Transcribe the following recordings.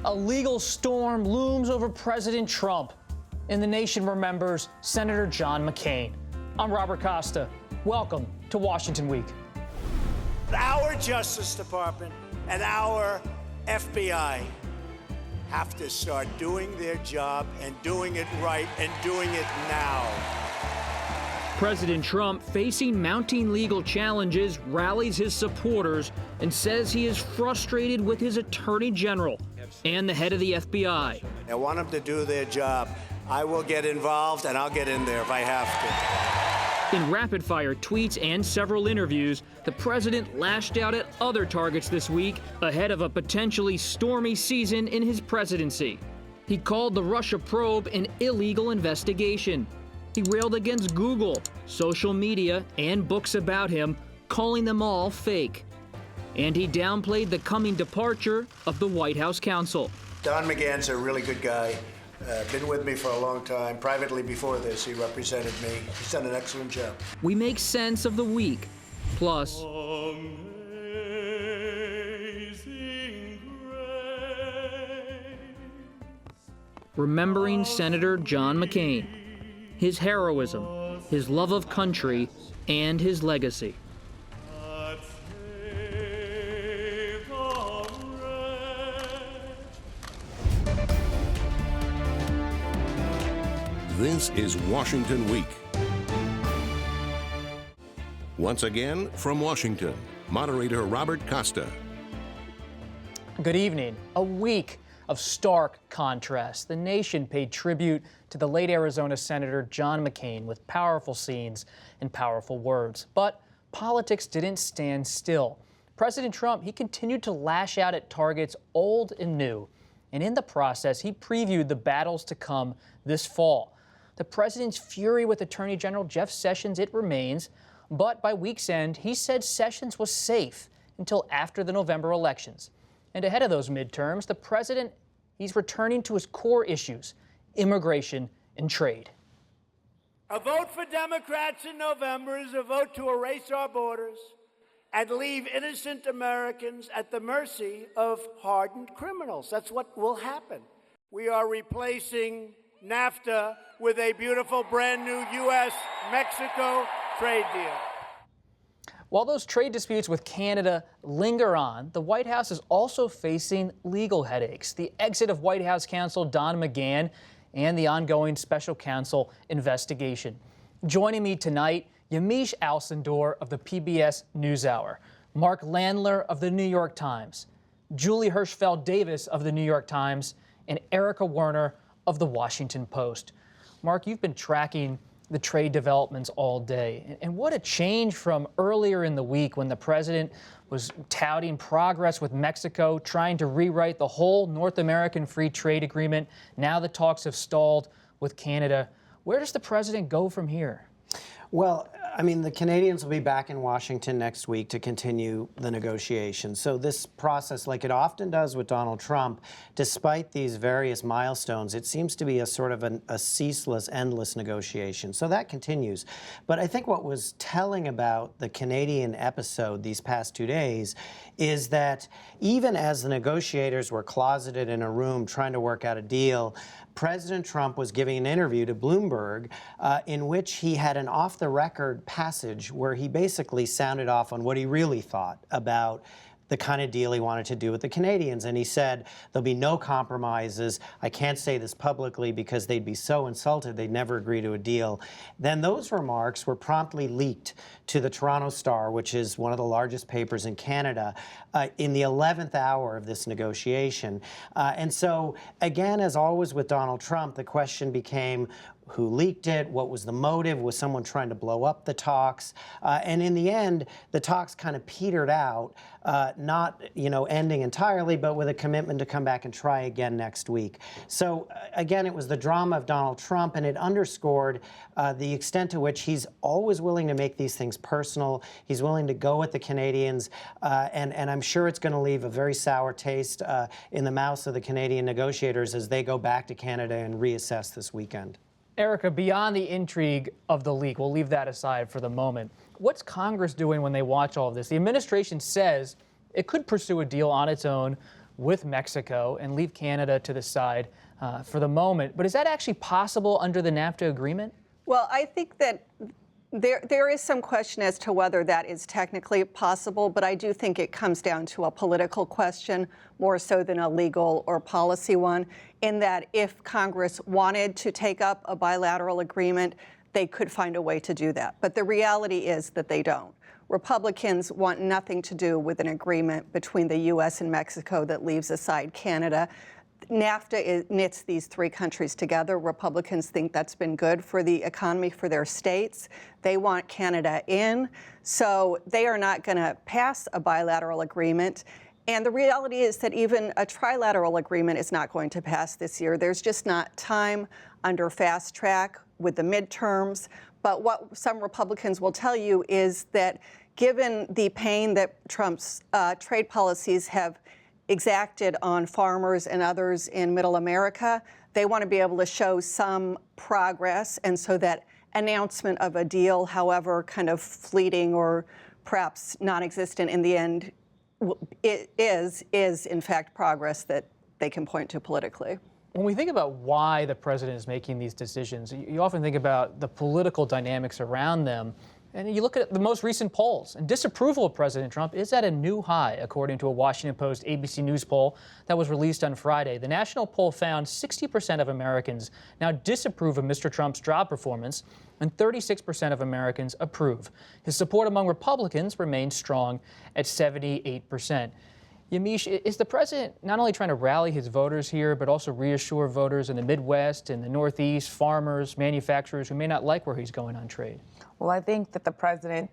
A legal storm looms over President Trump, and the nation remembers Senator John McCain. I'm Robert Costa. Welcome to Washington Week. Our Justice Department and our FBI have to start doing their job and doing it right and doing it now. President Trump, facing mounting legal challenges, rallies his supporters and says he is frustrated with his attorney general and the head of the FBI. I want them to do their job. I will get involved, and I'll get in there if I have to. In rapid-fire tweets and several interviews, the president lashed out at other targets this week ahead of a potentially stormy season in his presidency. He called the Russia probe an illegal investigation. He railed against Google, social media, and books about him, calling them all fake. And he downplayed the coming departure of the White House counsel. Don McGahn's a really good guy. Been with me for a long time. Privately before this, he represented me. He's done an excellent job. We make sense of the week. Plus, remembering Senator John McCain, his heroism, his love of country, and his legacy. This is Washington Week. Once again, from Washington, moderator Robert Costa. Good evening. A week of stark contrast. The nation paid tribute to the late Arizona Senator John McCain with powerful scenes and powerful words. But politics didn't stand still. President Trump, he continued to lash out at targets old and new. And in the process, he previewed the battles to come this fall. The president's fury with Attorney General Jeff Sessions, it remains. But by week's end, he said Sessions was safe until after the November elections. And ahead of those midterms, the president, he's returning to his core issues, immigration and trade. A vote for Democrats in November is a vote to erase our borders and leave innocent Americans at the mercy of hardened criminals. That's what will happen. We are replacing NAFTA with a beautiful brand new U.S.-Mexico trade deal. While those trade disputes with Canada linger on, the White House is also facing legal headaches. The exit of White House counsel Don McGahn and the ongoing special counsel investigation. Joining me tonight, Yamiche Alcindor of the PBS NewsHour, Mark Landler of the New York Times, Julie Hirschfeld Davis of the New York Times, and Erica Werner of the Washington Post. Mark, you've been tracking the trade developments all day. And what a change from earlier in the week when the president was touting progress with Mexico, trying to rewrite the whole North American free trade agreement. Now the talks have stalled with Canada. Where does the president go from here? Well, I mean, the Canadians will be back in Washington next week to continue the negotiations. So this process, like it often does with Donald Trump, despite these various milestones, it seems to be a sort of a ceaseless, endless negotiation. So that continues. But I think what was telling about the Canadian episode these past 2 days is that even as the negotiators were closeted in a room trying to work out a deal, President Trump was giving an interview to Bloomberg in which he had an off-the-record passage where he basically sounded off on what he really thought about the kind of deal he wanted to do with the Canadians. And he said, there'll be no compromises. I can't say this publicly because they'd be so insulted they'd never agree to a deal. Then those remarks were promptly leaked to the Toronto Star, which is one of the largest papers in Canada, in the 11th hour of this negotiation. And so, again, as always with Donald Trump, the question became, who leaked it? What was the motive? Was someone trying to blow up the talks? And in the end, the talks kind of petered out, not ending entirely, but with a commitment to come back and try again next week. So again, it was the drama of Donald Trump, and it underscored the extent to which he's always willing to make these things personal. He's willing to go with the Canadians, and I'm sure it's going to leave a very sour taste in the mouths of the Canadian negotiators as they go back to Canada and reassess this weekend. Erica, beyond the intrigue of the leak, we'll leave that aside for the moment. What's Congress doing when they watch all of this? The administration says it could pursue a deal on its own with Mexico and leave Canada to the side for the moment. But is that actually possible under the NAFTA agreement? Well, I think that there is some question as to whether that is technically possible, but I do think it comes down to a political question more so than a legal or policy one, in that if Congress wanted to take up a bilateral agreement, they could find a way to do that. But the reality is that they don't. Republicans want nothing to do with an agreement between the U.S. and Mexico that leaves aside Canada. NAFTA knits these three countries together. Republicans think that's been good for the economy for their states. They want Canada in, so they are not going to pass a bilateral agreement. And the reality is that even a trilateral agreement is not going to pass this year. There's just not time under fast track with the midterms. But what some Republicans will tell you is that given the pain that Trump's trade policies have exacted on farmers and others in Middle America, they want to be able to show some progress. And so that announcement of a deal, however kind of fleeting or perhaps non-existent in the end, it is in fact progress that they can point to politically. When we think about why the president is making these decisions, you often think about the political dynamics around them. And you look at the most recent polls, and disapproval of President Trump is at a new high, according to a Washington Post ABC News poll that was released on Friday. The national poll found 60% of Americans now disapprove of Mr. Trump's job performance, and 36% of Americans approve. His support among Republicans remains strong at 78%. Yamiche, is the president not only trying to rally his voters here, but also reassure voters in the Midwest and the Northeast, farmers, manufacturers who may not like where he's going on trade? Well, I think that the president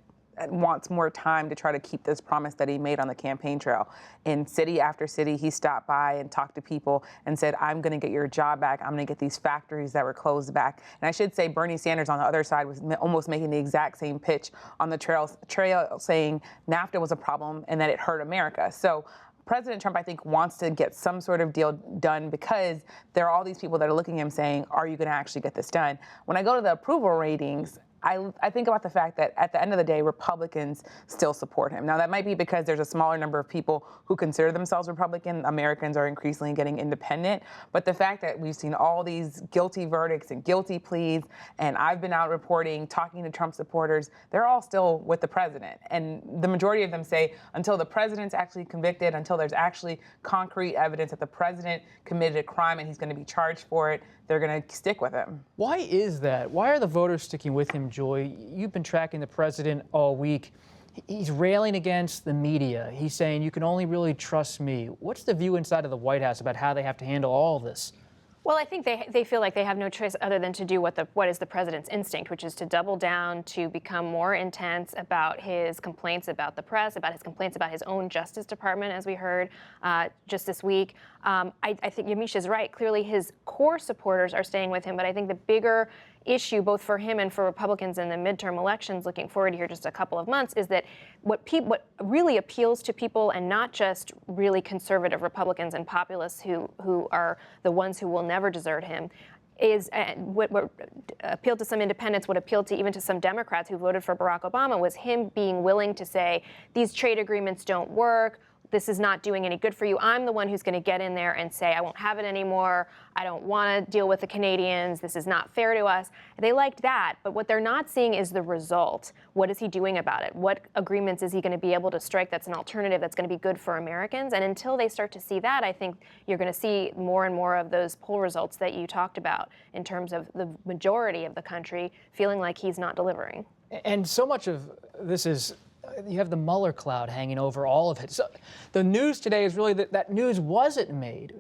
wants more time to try to keep this promise that he made on the campaign trail. In city after city, he stopped by and talked to people and said, I'm going to get your job back. I'm going to get these factories that were closed back. And I should say Bernie Sanders on the other side was almost making the exact same pitch on the trail saying NAFTA was a problem and that it hurt America. So President Trump, I think, wants to get some sort of deal done because there are all these people that are looking at him saying, are you going to actually get this done? When I go to the approval ratings, I think about the fact that at the end of the day, Republicans still support him. Now, that might be because there's a smaller number of people who consider themselves Republican. Americans are increasingly getting independent. But the fact that we've seen all these guilty verdicts and guilty pleas, and I've been out reporting, talking to Trump supporters, they're all still with the president. And the majority of them say until the president's actually convicted, until there's actually concrete evidence that the president committed a crime and he's going to be charged for it, they're going to stick with him. Why is that? Why are the voters sticking with him, Joy? You've been tracking the president all week. He's railing against the media. He's saying, you can only really trust me. What's the view inside of the White House about how they have to handle all of this? Well, I think they feel like they have no choice other than to do what is the president's instinct, which is to double down, to become more intense about his complaints about the press, about his complaints about his own Justice Department, as we heard just this week. I think Yamiche is right. Clearly, his core supporters are staying with him, but I think the bigger issue, both for him and for Republicans in the midterm elections looking forward here just a couple of months, is that what really appeals to people, and not just really conservative Republicans and populists who are the ones who will never desert him, is what appealed to some independents, what appealed to even to some Democrats who voted for Barack Obama, was him being willing to say, these trade agreements don't work. This is not doing any good for you. I'm the one who's going to get in there and say, I won't have it anymore. I don't want to deal with the Canadians. This is not fair to us. They liked that, but what they're not seeing is the result. What is he doing about it? What agreements is he going to be able to strike that's an alternative that's going to be good for Americans? And until they start to see that, I think you're going to see more and more of those poll results that you talked about in terms of the majority of the country feeling like he's not delivering. And so much of this is, you have the Mueller cloud hanging over all of it. So the news today is really that news wasn't made.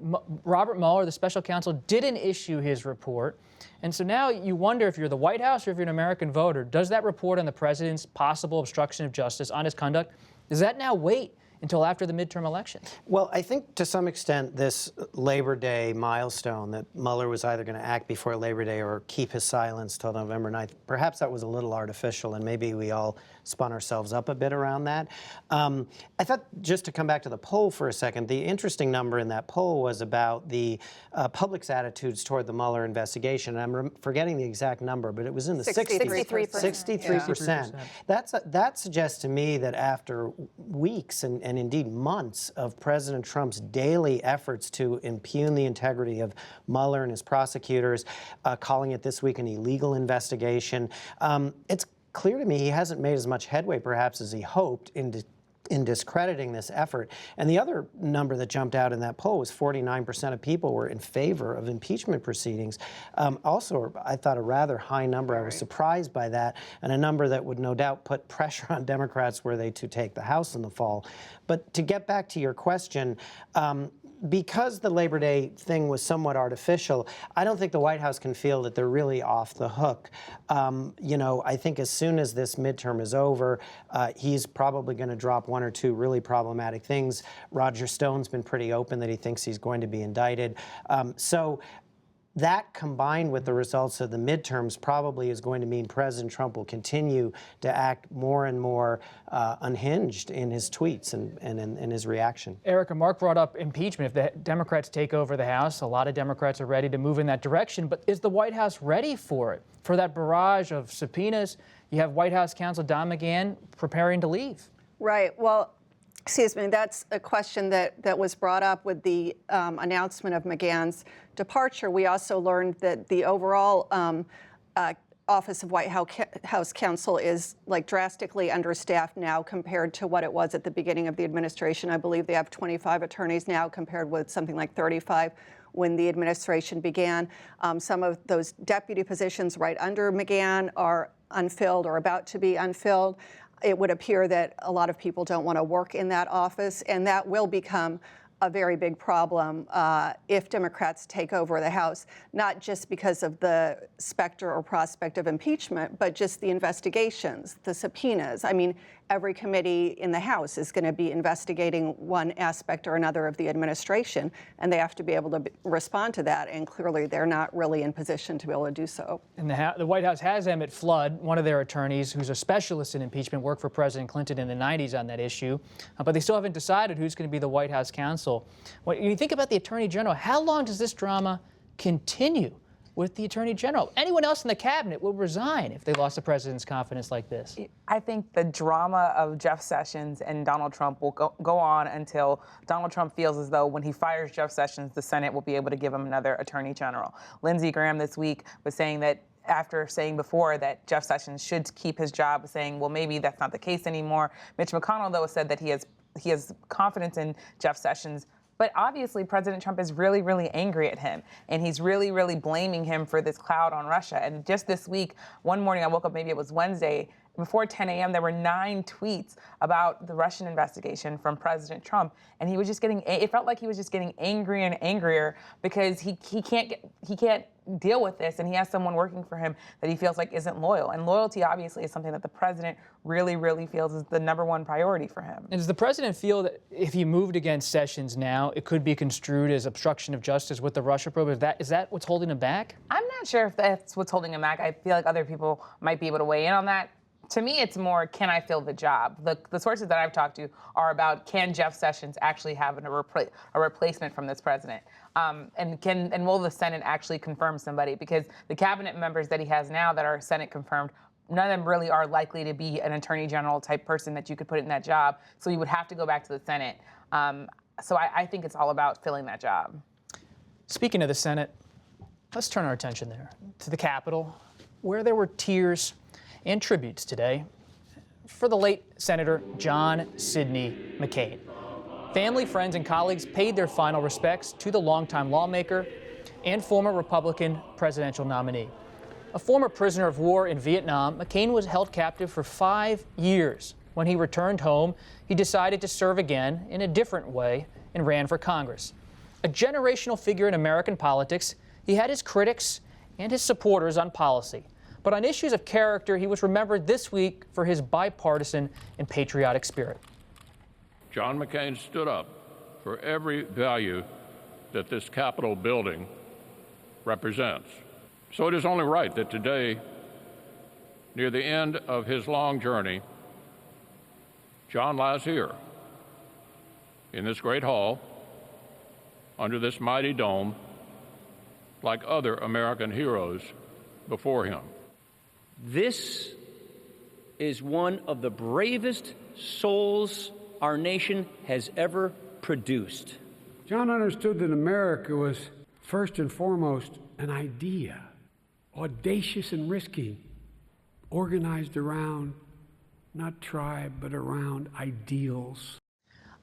Robert Mueller, the special counsel, didn't issue his report. And so now you wonder, if you're the White House or if you're an American voter, does that report on the president's possible obstruction of justice, on his conduct, does that now wait until after the midterm election? Well, I think to some extent this Labor Day milestone, that Mueller was either going to act before Labor Day or keep his silence till November 9th, perhaps that was a little artificial, and maybe we all spun ourselves up a bit around that. I thought, just to come back to the poll for a second, the interesting number in that poll was about the public's attitudes toward the Mueller investigation. And I'm forgetting the exact number, but it was in the 63%. 63%. That suggests to me that after weeks and and indeed months of President Trump's daily efforts to impugn the integrity of Mueller and his prosecutors, calling it this week an illegal investigation. It's clear to me he hasn't made as much headway, perhaps, as he hoped in discrediting this effort. And the other number that jumped out in that poll was 49% of people were in favor of impeachment proceedings. Also, I thought a rather high number. I was surprised by that, and a number that would no doubt put pressure on Democrats were they to take the House in the fall. But to get back to your question, because the Labor Day thing was somewhat artificial, I don't think the White House can feel that they're really off the hook. I think as soon as this midterm is over, he's probably going to drop one or two really problematic things. Roger Stone's been pretty open that he thinks he's going to be indicted. So that, combined with the results of the midterms, probably is going to mean President Trump will continue to act more and more unhinged in his tweets and in his reaction. Erica, Mark brought up impeachment. If the Democrats take over the House, a lot of Democrats are ready to move in that direction. But is the White House ready for it? For that barrage of subpoenas, you have White House counsel Don McCain preparing to leave. Right. Well, excuse me, that's a question that was brought up with the announcement of McGahn's departure. We also learned that the overall Office of White House Counsel is drastically understaffed now compared to what it was at the beginning of the administration. I believe they have 25 attorneys now compared with something like 35 when the administration began. Some of those deputy positions right under McGahn are unfilled or about to be unfilled. It would appear that a lot of people don't want to work in that office, and that will become a very big problem if Democrats take over the House, not just because of the specter or prospect of impeachment, but just the investigations, the subpoenas. I mean, every committee in the House is going to be investigating one aspect or another of the administration, and they have to be able to respond to that, and clearly they're not really in position to be able to do so. And the White House has Emmett Flood, one of their attorneys, who's a specialist in impeachment, worked for President Clinton in the 90s on that issue, but they still haven't decided who's going to be the White House counsel. When you think about the Attorney General, how long does this drama continue with the Attorney General? Anyone else in the cabinet will resign if they lost the president's confidence like this. I think the drama of Jeff Sessions and Donald Trump will go on until Donald Trump feels as though when he fires Jeff Sessions, the Senate will be able to give him another Attorney General. Lindsey Graham this week was saying that after saying before that Jeff Sessions should keep his job, saying, well, maybe that's not the case anymore. Mitch McConnell, though, said that he has confidence in Jeff Sessions. But obviously, President Trump is really, really angry at him, and he's really, really blaming him for this cloud on Russia. And just this week, one morning, I woke up, maybe it was Wednesday, before 10 a.m., there were 9 tweets about the Russian investigation from President Trump, and he was just it felt like he was just getting angrier and angrier because he can't deal with this, and he has someone working for him that he feels like isn't loyal. And loyalty, obviously, is something that the president really, really feels is the #1 priority for him. And does the president feel that if he moved against Sessions now, it could be construed as obstruction of justice with the Russia probe? Is that what's holding him back? I'm not sure if that's what's holding him back. I feel like other people might be able to weigh in on that. To me, it's more, can I fill the job? The sources that I've talked to are about, can Jeff Sessions actually have a replacement from this president? And will the Senate actually confirm somebody? Because the cabinet members that he has now that are Senate confirmed, none of them really are likely to be an attorney general type person that you could put in that job. So you would have to go back to the Senate. So I think it's all about filling that job. Speaking of the Senate, let's turn our attention there to the Capitol, where there were tears and tributes today for the late Senator John Sidney McCain. Family, friends, and colleagues paid their final respects to the longtime lawmaker and former Republican presidential nominee. A former prisoner of war in Vietnam, McCain was held captive for 5 years. When he returned home, he decided to serve again in a different way and ran for Congress. A generational figure in American politics, he had his critics and his supporters on policy. But on issues of character, he was remembered this week for his bipartisan and patriotic spirit. John McCain stood up for every value that this Capitol building represents. So it is only right that today, near the end of his long journey, John lies here in this great hall, under this mighty dome, like other American heroes before him. This is one of the bravest souls our nation has ever produced. John understood that America was first and foremost an idea, audacious and risky, organized around not tribe, but around ideals.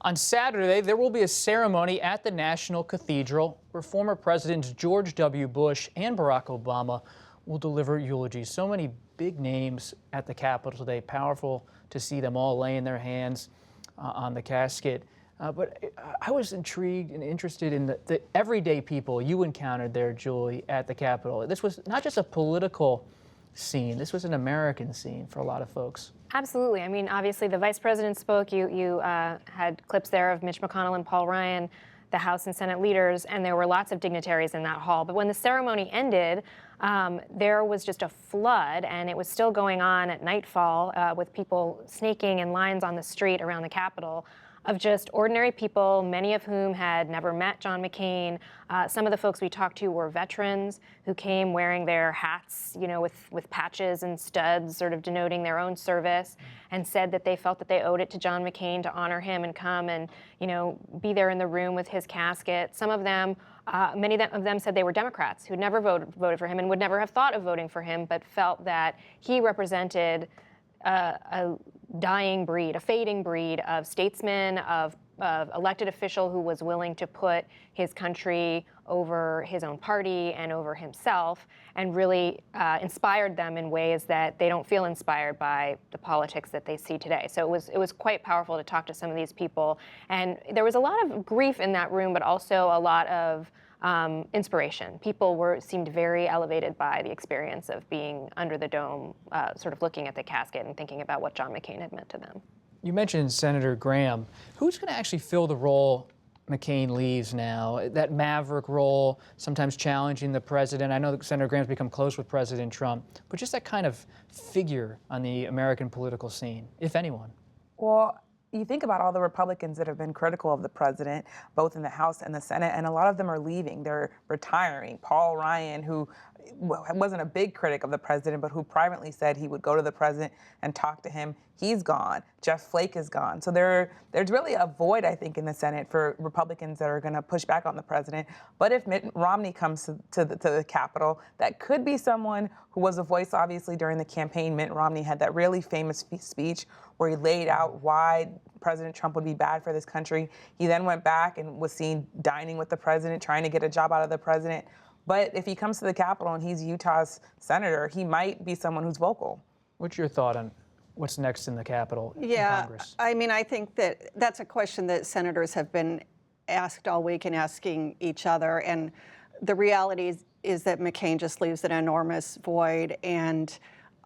On Saturday, there will be a ceremony at the National Cathedral where former Presidents George W. Bush and Barack Obama will deliver eulogies. So many big names at the Capitol today. Powerful to see them all laying their hands on the casket. But I was intrigued and interested in the everyday people you encountered there, Julie, at the Capitol. This was not just a political scene. This was an American scene for a lot of folks. Absolutely. I mean, obviously, the vice president spoke. You had clips there of Mitch McConnell and Paul Ryan, the House and Senate leaders, and there were lots of dignitaries in that hall. But when the ceremony ended, there was just a flood, and it was still going on at nightfall with people snaking in lines on the street around the Capitol, of just ordinary people, many of whom had never met John McCain. Some of the folks we talked to were veterans who came wearing their hats, you know, with patches and studs, sort of denoting their own service, and said that they felt that they owed it to John McCain to honor him and come and, you know, be there in the room with his casket. Some of them, many of them said they were Democrats who'd never voted for him and would never have thought of voting for him, but felt that he represented a dying breed, a fading breed of statesman, of elected official who was willing to put his country over his own party and over himself, and really inspired them in ways that they don't feel inspired by the politics that they see today. So it was quite powerful to talk to some of these people. And there was a lot of grief in that room, but also a lot of inspiration. People seemed very elevated by the experience of being under the dome, sort of looking at the casket and thinking about what John McCain had meant to them. You mentioned Senator Graham. Who's going to actually fill the role McCain leaves now? That maverick role, sometimes challenging the president. I know that Senator Graham's become close with President Trump, but just that kind of figure on the American political scene, if anyone. Well, you think about all the Republicans that have been critical of the president, both in the House and the Senate, and a lot of them are leaving. They're retiring. Paul Ryan, who wasn't a big critic of the president, but who privately said he would go to the president and talk to him, he's gone. Jeff Flake is gone. So there's really a void, I think, in the Senate for Republicans that are going to push back on the president. But if Mitt Romney comes to the Capitol, that could be someone who was a voice, obviously, during the campaign. Mitt Romney had that really famous speech where he laid out why President Trump would be bad for this country. He then went back and was seen dining with the president, trying to get a job out of the president. But if he comes to the Capitol and he's Utah's senator, he might be someone who's vocal. What's your thought on what's next in the Capitol in Congress? I mean, I think that's a question that senators have been asked all week and asking each other. And the reality is that McCain just leaves an enormous void, and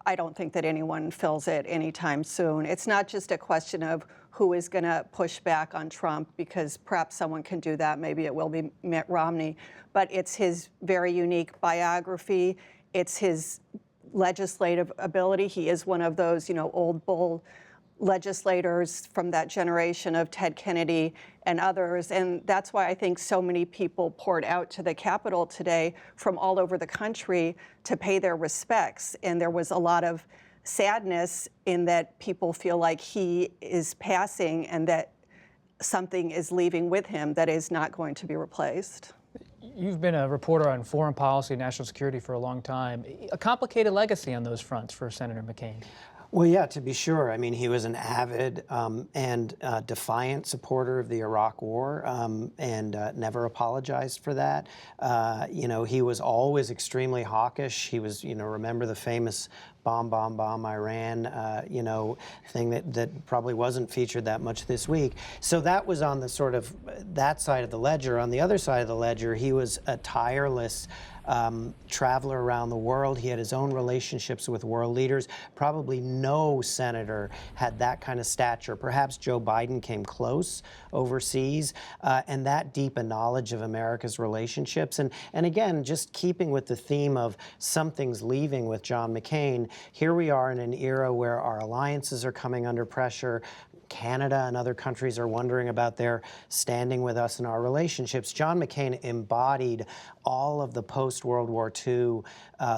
I don't think that anyone fills it anytime soon. It's not just a question of who is going to push back on Trump, because perhaps someone can do that. Maybe it will be Mitt Romney. But it's his very unique biography. It's his legislative ability. He is one of those, old bull legislators from that generation of Ted Kennedy and others. And that's why I think so many people poured out to the Capitol today from all over the country to pay their respects. And there was a lot of sadness in that people feel like he is passing and that something is leaving with him that is not going to be replaced. You've been a reporter on foreign policy and national security for a long time. A complicated legacy on those fronts for Senator McCain. Well, yeah, to be sure. I mean, he was an avid and defiant supporter of the Iraq War and never apologized for that. He was always extremely hawkish. He was, remember the famous bomb Iran, thing that probably wasn't featured that much this week. So that was on the sort of that side of the ledger. On the other side of the ledger, he was a tireless traveler around the world. He had his own relationships with world leaders. Probably no senator had that kind of stature. Perhaps Joe Biden came close overseas, and that deep a knowledge of America's relationships. And again, just keeping with the theme of something's leaving with John McCain, here we are in an era where our alliances are coming under pressure. Canada and other countries are wondering about their standing with us in our relationships. John McCain embodied all of the post-World War II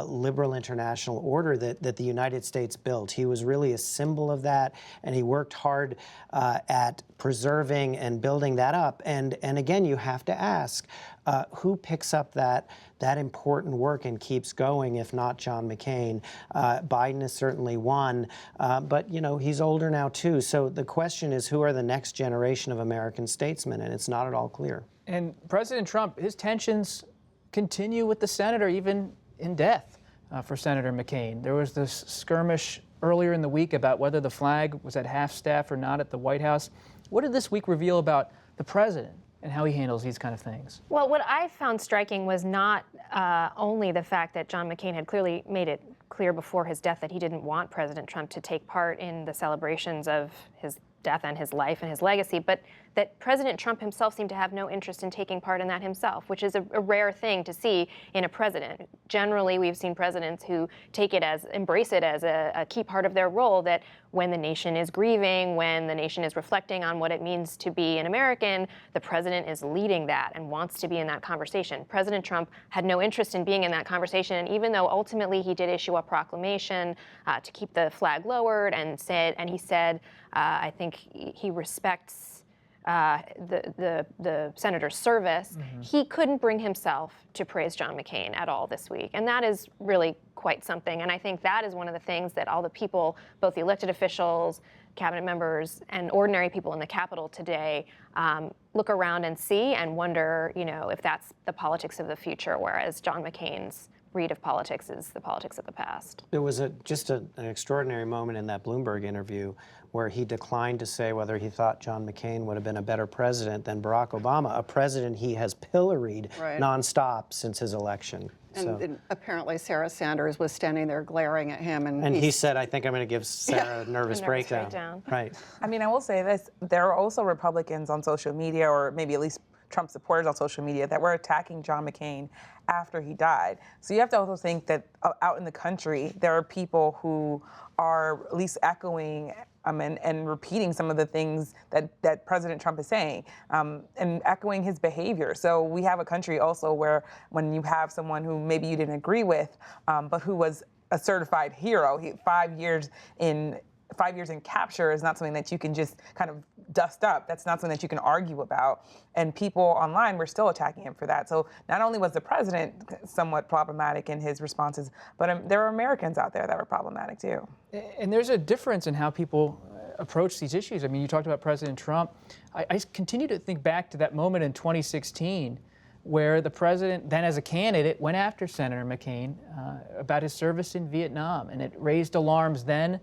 liberal international order that the United States built. He was really a symbol of that, and he worked hard at preserving and building that up. And again, you have to ask, who picks up that important work and keeps going, if not John McCain? Biden is certainly one, but he's older now too. So the question is, who are the next generation of American statesmen? And it's not at all clear. And President Trump, his tensions continue with the senator, even in death, for Senator McCain. There was this skirmish earlier in the week about whether the flag was at half-staff or not at the White House. What did this week reveal about the president and how he handles these kind of things? Well, what I found striking was not only the fact that John McCain had clearly made it clear before his death that he didn't want President Trump to take part in the celebrations of his death and his life and his legacy, but that President Trump himself seemed to have no interest in taking part in that himself, which is a rare thing to see in a president. Generally, we've seen presidents who embrace it as a key part of their role, that when the nation is grieving, when the nation is reflecting on what it means to be an American, the president is leading that and wants to be in that conversation. President Trump had no interest in being in that conversation, and even though ultimately he did issue a proclamation to keep the flag lowered, and he said, I think he respects the senator's service, he couldn't bring himself to praise John McCain at all this week. And that is really quite something. And I think that is one of the things that all the people, both the elected officials, cabinet members, and ordinary people in the Capitol today look around and see and wonder, if that's the politics of the future, whereas John McCain's read of politics is the politics of the past. There was just an extraordinary moment in that Bloomberg interview where he declined to say whether he thought John McCain would have been a better president than Barack Obama, a president he has pilloried nonstop since his election. And apparently Sarah Sanders was standing there glaring at him. And he said, I think I'm going to give Sarah a nervous breakdown. Right. I mean, I will say this. There are also Republicans on social media, or maybe at least Trump supporters on social media, that were attacking John McCain after he died. So you have to also think that out in the country, there are people who are at least echoing and repeating some of the things that President Trump is saying, and echoing his behavior. So we have a country also where when you have someone who maybe you didn't agree with, but who was a certified hero, 5 years in capture is not something that you can just kind of dust up. That's not something that you can argue about. And people online were still attacking him for that. So not only was the president somewhat problematic in his responses, but there are Americans out there that were problematic too. And there's a difference in how people approach these issues. I mean, you talked about President Trump. I continue to think back to that moment in 2016 where the president, then as a candidate, went after Senator McCain about his service in Vietnam. And it raised alarms then,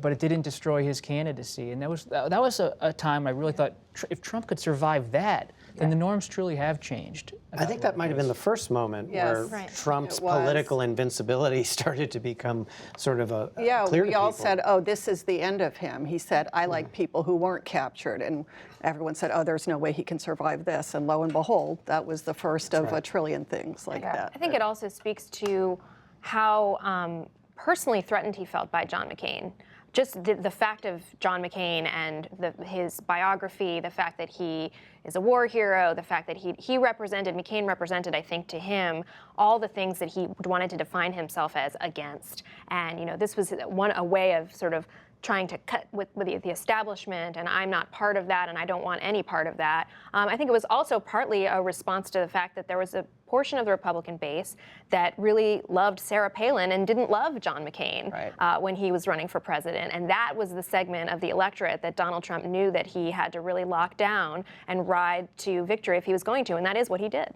but it didn't destroy his candidacy. And that was a time I really thought, if Trump could survive that, then the norms truly have changed. I think that might have been the first moment where Trump's political invincibility started to become sort of clear to people. We all said, oh, this is the end of him. He said, I like people who weren't captured. And everyone said, oh, there's no way he can survive this. And lo and behold, that was the first of a trillion things like that. I think it also speaks to how personally threatened he felt by John McCain. Just the fact of John McCain and his biography, the fact that he is a war hero, the fact that McCain represented, I think, to him, all the things that he wanted to define himself as against. And, this was a way of sort of trying to cut with the establishment, and I'm not part of that, and I don't want any part of that. I think it was also partly a response to the fact that there was a portion of the Republican base that really loved Sarah Palin and didn't love John McCain when he was running for president. And that was the segment of the electorate that Donald Trump knew that he had to really lock down and ride to victory if he was going to, and that is what he did.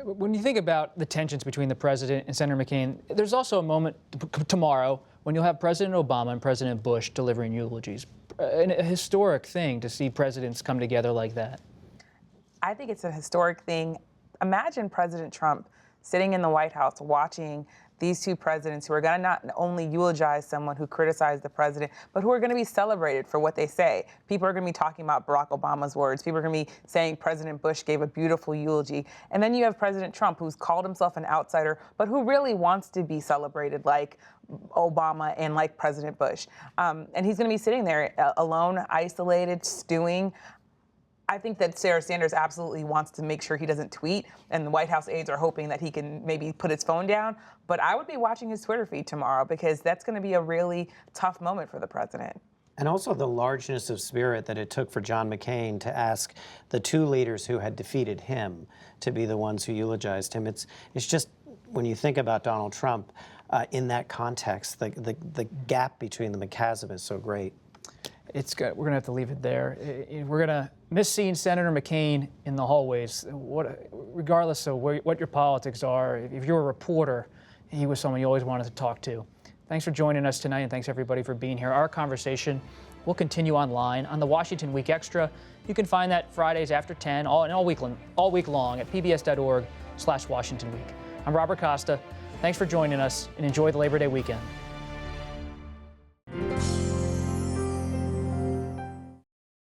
When you think about the tensions between the president and Senator McCain, there's also a moment tomorrow when you'll have President Obama and President Bush delivering eulogies. A historic thing to see presidents come together like that. I think it's a historic thing. Imagine President Trump sitting in the White House watching these two presidents who are going to not only eulogize someone who criticized the president, but who are going to be celebrated for what they say. People are going to be talking about Barack Obama's words. People are going to be saying President Bush gave a beautiful eulogy. And then you have President Trump, who's called himself an outsider, but who really wants to be celebrated like Obama and like President Bush. And he's going to be sitting there alone, isolated, stewing. I think that Sarah Sanders absolutely wants to make sure he doesn't tweet, and the White House aides are hoping that he can maybe put his phone down. But I would be watching his Twitter feed tomorrow, because that's going to be a really tough moment for the president. And also the largeness of spirit that it took for John McCain to ask the two leaders who had defeated him to be the ones who eulogized him. It's just, when you think about Donald Trump in that context, the gap between them, the chasm is so great. It's good. We're going to have to leave it there. We're going to miss seeing Senator McCain in the hallways. Regardless of what your politics are, if you're a reporter, he was someone you always wanted to talk to. Thanks for joining us tonight, and thanks everybody for being here. Our conversation will continue online on the Washington Week Extra. You can find that Fridays after 10 all week long at pbs.org/WashingtonWeek. I'm Robert Costa. Thanks for joining us, and enjoy the Labor Day weekend.